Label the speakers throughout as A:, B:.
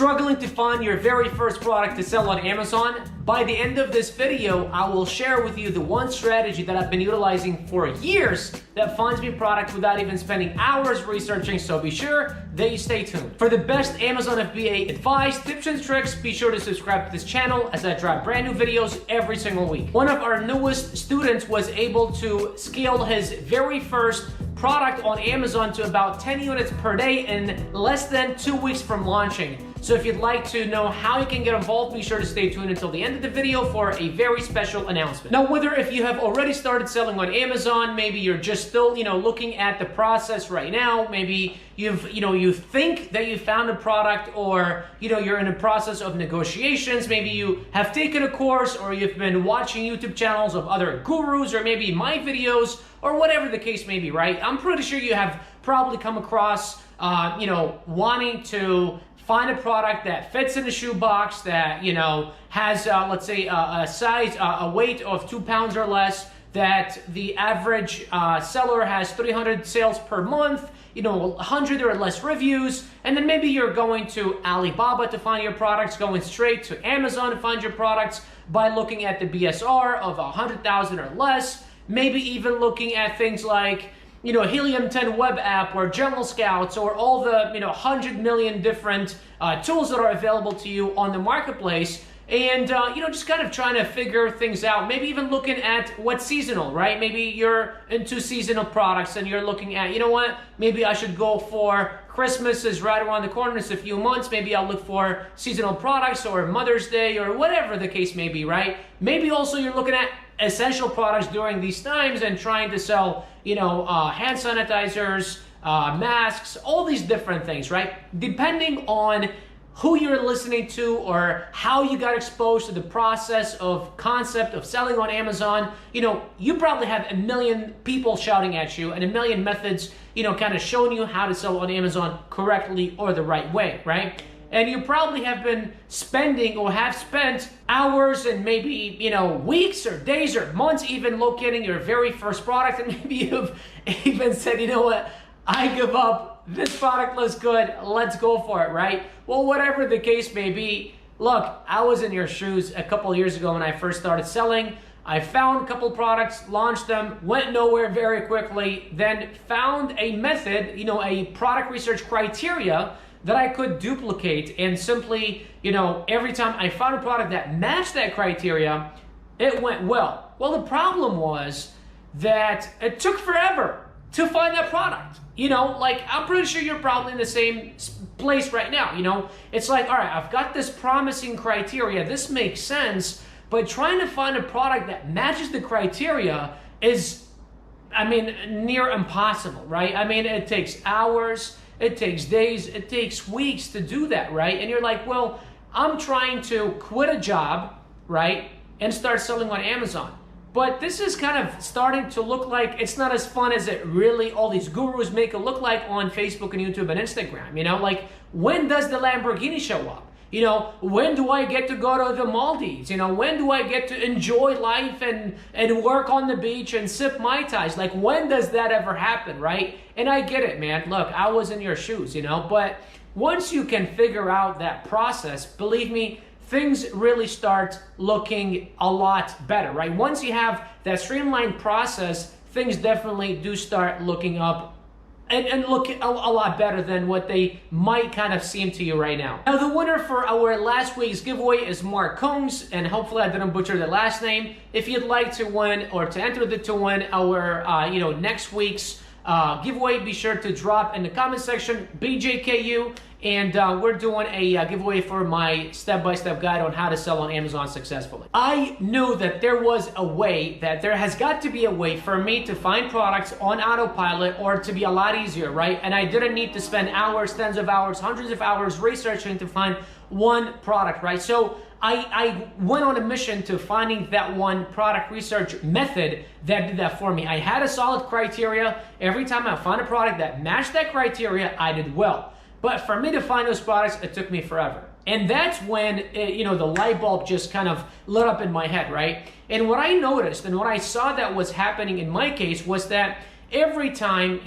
A: Struggling to find your very first product to sell on Amazon? By the end of this video, I will share with you the one strategy that I've been utilizing for years that finds me products without even spending hours researching, so be sure that you stay tuned. For the best Amazon FBA advice, tips and tricks, be sure to subscribe to this channel as I drop brand new videos every single week. One of our newest students was able to scale his very first product on Amazon to about 10 units per day in less than 2 weeks from launching. So if you'd like to know how you can get involved, be sure to stay tuned until the end of the video for a very special announcement. Now, whether if you have already started selling on Amazon, maybe you're just still, looking at the process right now, maybe you think that you found a product, or, you're in a process of negotiations, maybe you have taken a course, or you've been watching YouTube channels of other gurus, or maybe my videos, or whatever the case may be, right? I'm pretty sure you have probably come across, wanting to find a product that fits in a shoebox, that, has, let's say, a size, a weight of 2 pounds or less, that the average seller has 300 sales per month, 100 or less reviews, and then maybe you're going to Alibaba to find your products, going straight to Amazon to find your products by looking at the BSR of 100,000 or less, maybe even looking at things like Helium 10 web app or General Scouts, or all the 100 million different tools that are available to you on the marketplace, and just kind of trying to figure things out. Maybe even looking at what's seasonal, right? Maybe you're into seasonal products and you're looking at, maybe I should go for Christmas is right around the corner, it's a few months, maybe I'll look for seasonal products, or Mother's Day, or whatever the case may be, right? Maybe also you're looking at essential products during these times and trying to sell, hand sanitizers, masks, all these different things, right? Depending on who you're listening to or how you got exposed to the process of concept of selling on Amazon, you probably have a million people shouting at you and a million methods, kind of showing you how to sell on Amazon correctly or the right way, right? And you probably have been spending or have spent hours and maybe, weeks or days or months even locating your very first product. And maybe you've even said, what, I give up. This product looks good. Let's go for it, right? Well, whatever the case may be, look, I was in your shoes a couple years ago when I first started selling. I found a couple products, launched them, went nowhere very quickly, then found a method, a product research criteria that I could duplicate, and simply, every time I found a product that matched that criteria, it went well. Well, the problem was that it took forever to find that product. I'm pretty sure you're probably in the same place right now. It's like, all right, I've got this promising criteria, this makes sense, but trying to find a product that matches the criteria is, near impossible, right? It takes hours, it takes days, it takes weeks to do that, right? And you're like, well, I'm trying to quit a job, right, and start selling on Amazon. But this is kind of starting to look like it's not as fun as it really, all these gurus make it look like on Facebook and YouTube and Instagram, like, when does the Lamborghini show up? When do I get to go to the Maldives? When do I get to enjoy life and work on the beach and sip Mai Tais? Like, when does that ever happen, right? And I get it, man. Look, I was in your shoes, but once you can figure out that process, believe me, things really start looking a lot better, right? Once you have that streamlined process, things definitely do start looking up and look a lot better than what they might kind of seem to you right now. Now, the winner for our last week's giveaway is Mark Combs, and hopefully I didn't butcher the last name. If you'd like to win or to enter to win our, next week's giveaway, be sure to drop in the comment section, BJKU, and we're doing a giveaway for my step-by-step guide on how to sell on Amazon successfully. I knew that there was a way, that there has got to be a way for me to find products on autopilot, or to be a lot easier, right? And I didn't need to spend hours, tens of hours, hundreds of hours researching to find one product, right? So I went on a mission to finding that one product research method that did that for me. I had a solid criteria. Every time I found a product that matched that criteria, I did well. But for me to find those products, it took me forever. And that's when, the light bulb just kind of lit up in my head, right? And what I noticed and what I saw that was happening in my case was that every time,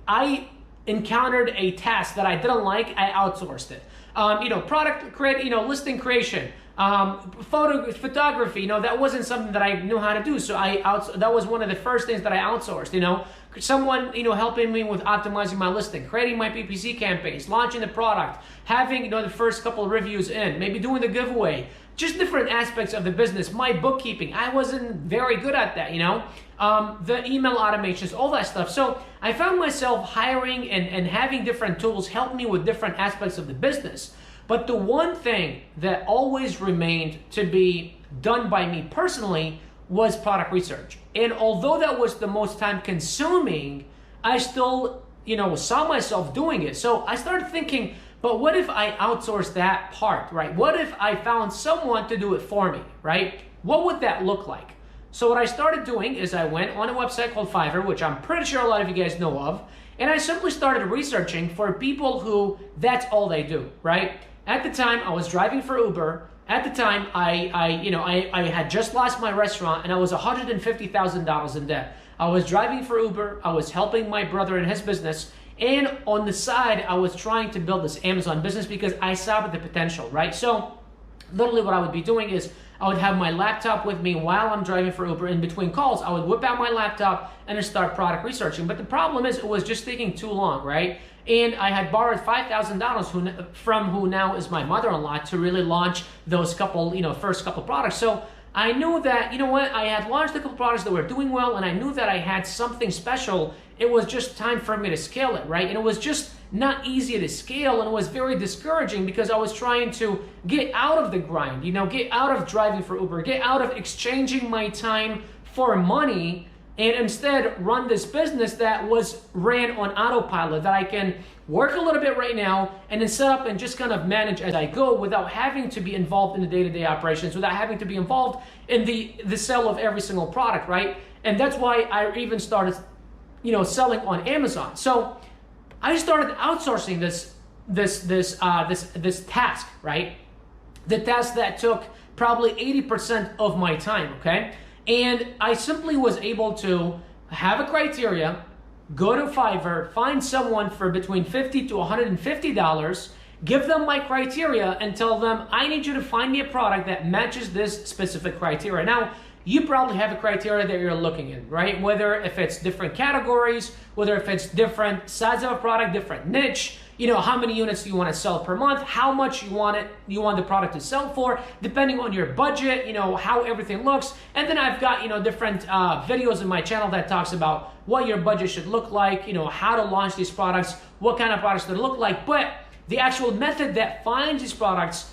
A: I encountered a task that I didn't like, I outsourced it. Product create, listing creation, photography. That wasn't something that I knew how to do. So that was one of the first things that I outsourced. Someone, helping me with optimizing my listing, creating my PPC campaigns, launching the product, having, the first couple of reviews in, maybe doing the giveaway, just different aspects of the business. My bookkeeping, I wasn't very good at that, the email automations, all that stuff. So I found myself hiring and having different tools help me with different aspects of the business. But the one thing that always remained to be done by me personally was product research. And although that was the most time consuming, I still, saw myself doing it. So I started thinking, but what if I outsource that part, right? What if I found someone to do it for me, right? What would that look like? So what I started doing is I went on a website called Fiverr, which I'm pretty sure a lot of you guys know of, and I simply started researching for people who that's all they do, right? At the time, I was driving for Uber. At the time, I had just lost my restaurant and I was $150,000 in debt. I was driving for Uber. I was helping my brother in his business. And on the side, I was trying to build this Amazon business because I saw the potential, right? So literally what I would be doing is I would have my laptop with me while I'm driving for Uber. In between calls, I would whip out my laptop and start product researching. But the problem is it was just taking too long, right? And I had borrowed $5,000 from who now is my mother-in-law to really launch those first couple products. So I knew that, I had launched a couple products that were doing well, and I knew that I had something special. It was just time for me to scale it, right? And it was just not easy to scale, and it was very discouraging because I was trying to get out of the grind, get out of driving for Uber, get out of exchanging my time for money, and instead run this business that was ran on autopilot, that I can work a little bit right now and then set up and just kind of manage as I go without having to be involved in the day-to-day operations, without having to be involved in the sale of every single product, right? And that's why I even started, selling on Amazon. So I started outsourcing this task, right? The task that took probably 80% of my time, okay? And I simply was able to have a criteria, go to Fiverr, find someone for between $50 to $150, give them my criteria and tell them, I need you to find me a product that matches this specific criteria. Now, you probably have a criteria that you're looking in, right? Whether if it's different categories, whether if it's different size of a product, different niche, how many units you want to sell per month, how much you want the product to sell for, depending on your budget, how everything looks. And then I've got, different videos in my channel that talks about what your budget should look like, how to launch these products, what kind of products they look like. But the actual method that finds these products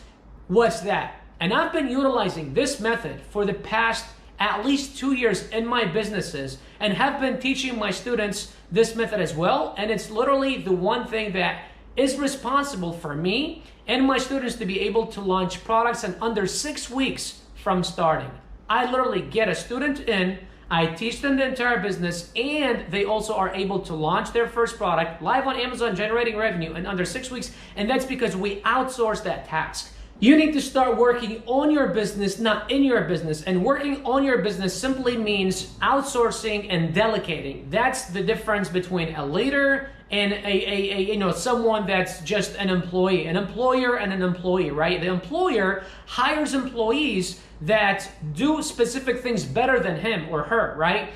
A: was that. And I've been utilizing this method for the past at least 2 years in my businesses and have been teaching my students this method as well. And it's literally the one thing that is responsible for me and my students to be able to launch products in under 6 weeks from starting. I literally get a student in, I teach them the entire business, and they also are able to launch their first product live on Amazon, generating revenue in under 6 weeks. And that's because we outsource that task. You need to start working on your business, not in your business. And working on your business simply means outsourcing and delegating. That's the difference between a leader and someone that's just an employee, an employer and an employee, right? The employer hires employees that do specific things better than him or her, right?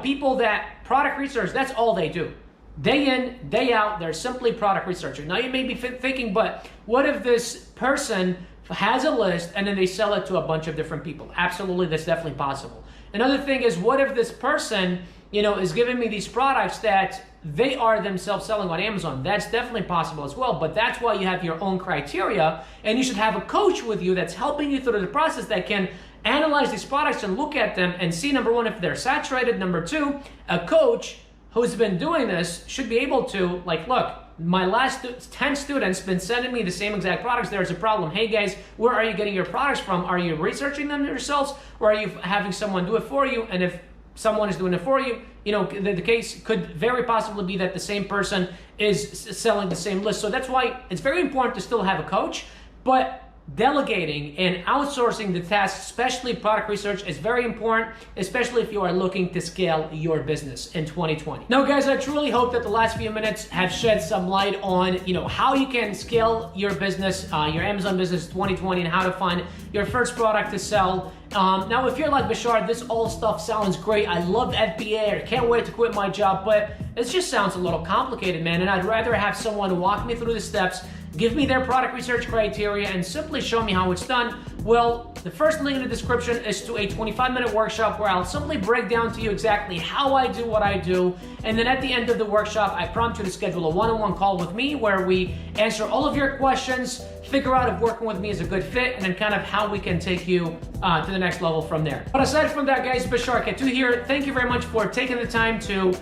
A: People that product research, that's all they do. Day in, day out, they're simply product researchers. Now you may be thinking, but what if this person has a list and then they sell it to a bunch of different people? Absolutely, that's definitely possible. Another thing is, what if this person, is giving me these products that they are themselves selling on Amazon? That's definitely possible as well, but that's why you have your own criteria, and you should have a coach with you that's helping you through the process that can analyze these products and look at them and see, number one, if they're saturated. Number two, a coach who's been doing this should be able to, look, my last 10 students been sending me the same exact products. There's a problem. Hey guys, where are you getting your products from? Are you researching them yourselves, or are you having someone do it for you? And if someone is doing it for you, the case could very possibly be that the same person is selling the same list. So that's why it's very important to still have a coach, but delegating and outsourcing the tasks, especially product research, is very important, especially if you are looking to scale your business in 2020. Now, guys, I truly hope that the last few minutes have shed some light on, how you can scale your business, your Amazon business 2020, and how to find your first product to sell. Now, if you're like, Bashar, this all stuff sounds great. I love FBA. I can't wait to quit my job, but it just sounds a little complicated, man. And I'd rather have someone walk me through the steps, give me their product research criteria, and simply show me how it's done. Well, the first link in the description is to a 25-minute workshop where I'll simply break down to you exactly how I do what I do. And then at the end of the workshop, I prompt you to schedule a one-on-one call with me where we answer all of your questions, figure out if working with me is a good fit, and then kind of how we can take you to the next level from there. But aside from that, guys, Bashar Katu here. Thank you very much for taking the time to,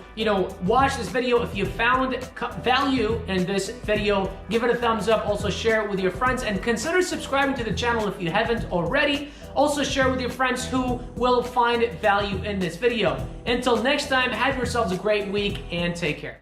A: watch this video. If you found value in this video, give it a thumbs up. Also share it with your friends and consider subscribing to the channel if you haven't already. Also share with your friends who will find value in this video. Until next time, have yourselves a great week and take care.